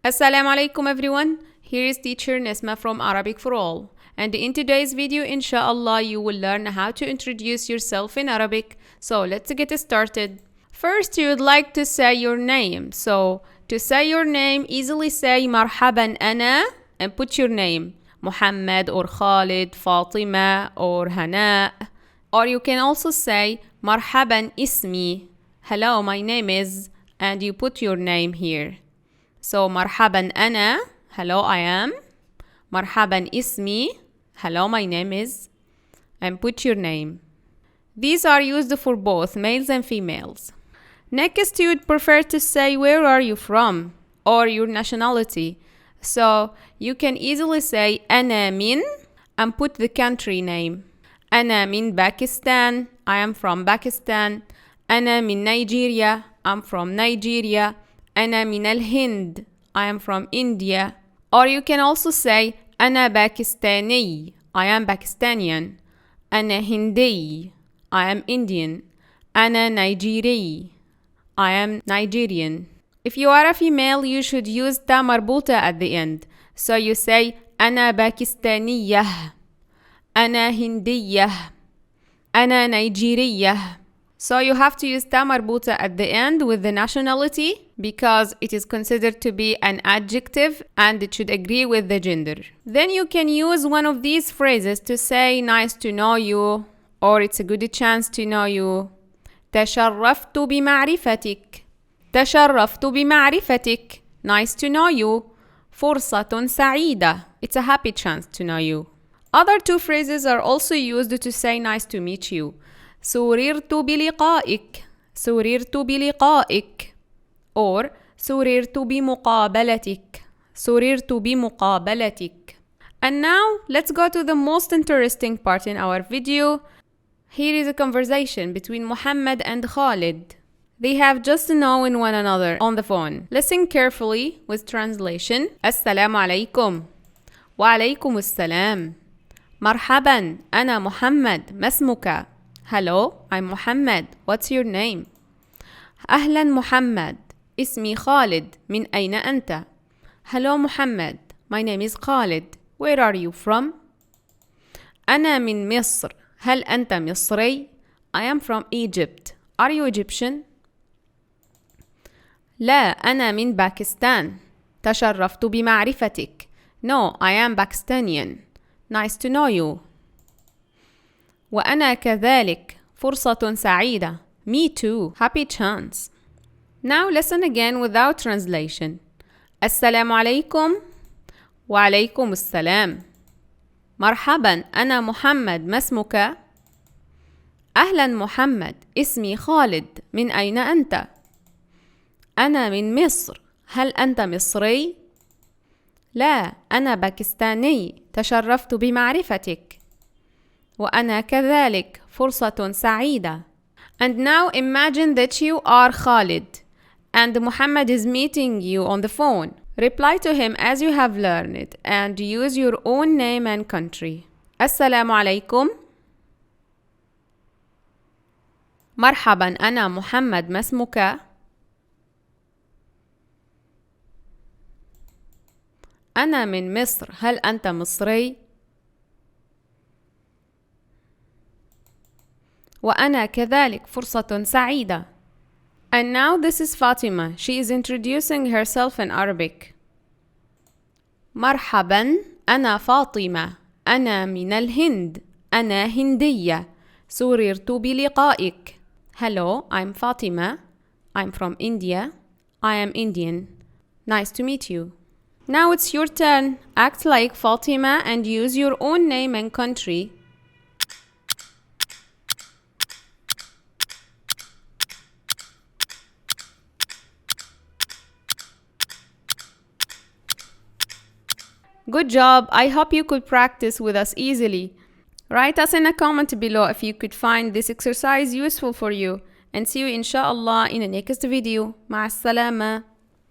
Assalamu alaikum everyone. Here is teacher Nesma from Arabic for All. And in today's video, inshallah, you will learn how to introduce yourself in Arabic. So let's get started. First, you would like to say your name. So to say your name, easily say marhaban ana and put your name. Muhammad or Khalid, Fatima or Hana. Or you can also say marhaban ismi. Hello, my name is, and you put your name here. So marhaban ana, hello I am. Marhaban ismi, hello my name is. And put your name. These are used for both males and females. Next, you would prefer to say where are you from or your nationality. So you can easily say أنا من and put the country name. أنا من Pakistan, I am from Pakistan. أنا من Nigeria, I'm from Nigeria. أنا من الهند, I am from India. Or you can also say أنا باكستاني, I am Pakistanian. أنا هندي, I am Indian. أنا نيجيري, I am Nigerian. If you are a female, you should use تا مربوطة at the end. So you say أنا باكستانية, أنا هندية, أنا نيجيرية. So you have to use تا مربوطة at the end with the nationality because it is considered to be an adjective and it should agree with the gender. Then you can use one of these phrases to say nice to know you or it's a good chance to know you. تشرفت بمعرفتك. تشرفت بمعرفتك. Nice to know you. فرصة سعيدة. It's a happy chance to know you. Other two phrases are also used to say nice to meet you. سررت بلقائك. سررت بلقائك. Or سررت بمقابلتك. سررت بمقابلتك. And now let's go to the most interesting part in our video. Here is a conversation between Muhammad and Khalid. They have just known one another on the phone. Listen carefully with translation. Assalamu alaikum. Wa alaikum assalam. Marhaban, ana Muhammad. Ma اسمك? Hello, I'm Muhammad. What's your name? أهلا محمد. اسمي خالد. من أين أنت? Hello Muhammad. My name is Khalid. Where are you from? أنا من مصر. هل أنت مصري? I am from Egypt. Are you Egyptian? لا أنا من باكستان. تشرفت بمعرفتك. No, I am Pakistanian. Nice to know you. وأنا كذلك. فرصة سعيدة. Me too. Happy chance. Now listen again without translation. السلام عليكم. وعليكم السلام. مرحبا أنا محمد. ما اسمك؟ أهلا محمد. اسمي خالد. من أين أنت؟ أنا من مصر. هل أنت مصري؟ لا أنا باكستاني. تشرفت بمعرفتك. وأنا كذلك. فرصة سعيدة. And now imagine that you are Khalid and Muhammad is meeting you on the phone. Reply to him as you have learned it and use your own name and country. السلام عليكم. مرحبا أنا محمد. ما اسمك؟ أنا من مصر. هل أنت مصري؟ وأنا كذلك. فرصة سعيدة. And now this is Fatima. She is introducing herself in Arabic. مرحبا أنا فاطمة. أنا من الهند. أنا هندية. سررت بلقائك. Hello, I'm Fatima. I'm from India. I am Indian. Nice to meet you. Now it's your turn. Act like Fatima and use your own name and country. Good job. I hope you could practice with us easily. Write us in a comment below if you could find this exercise useful for you. And see you inshallah in the next video. مع السلامة.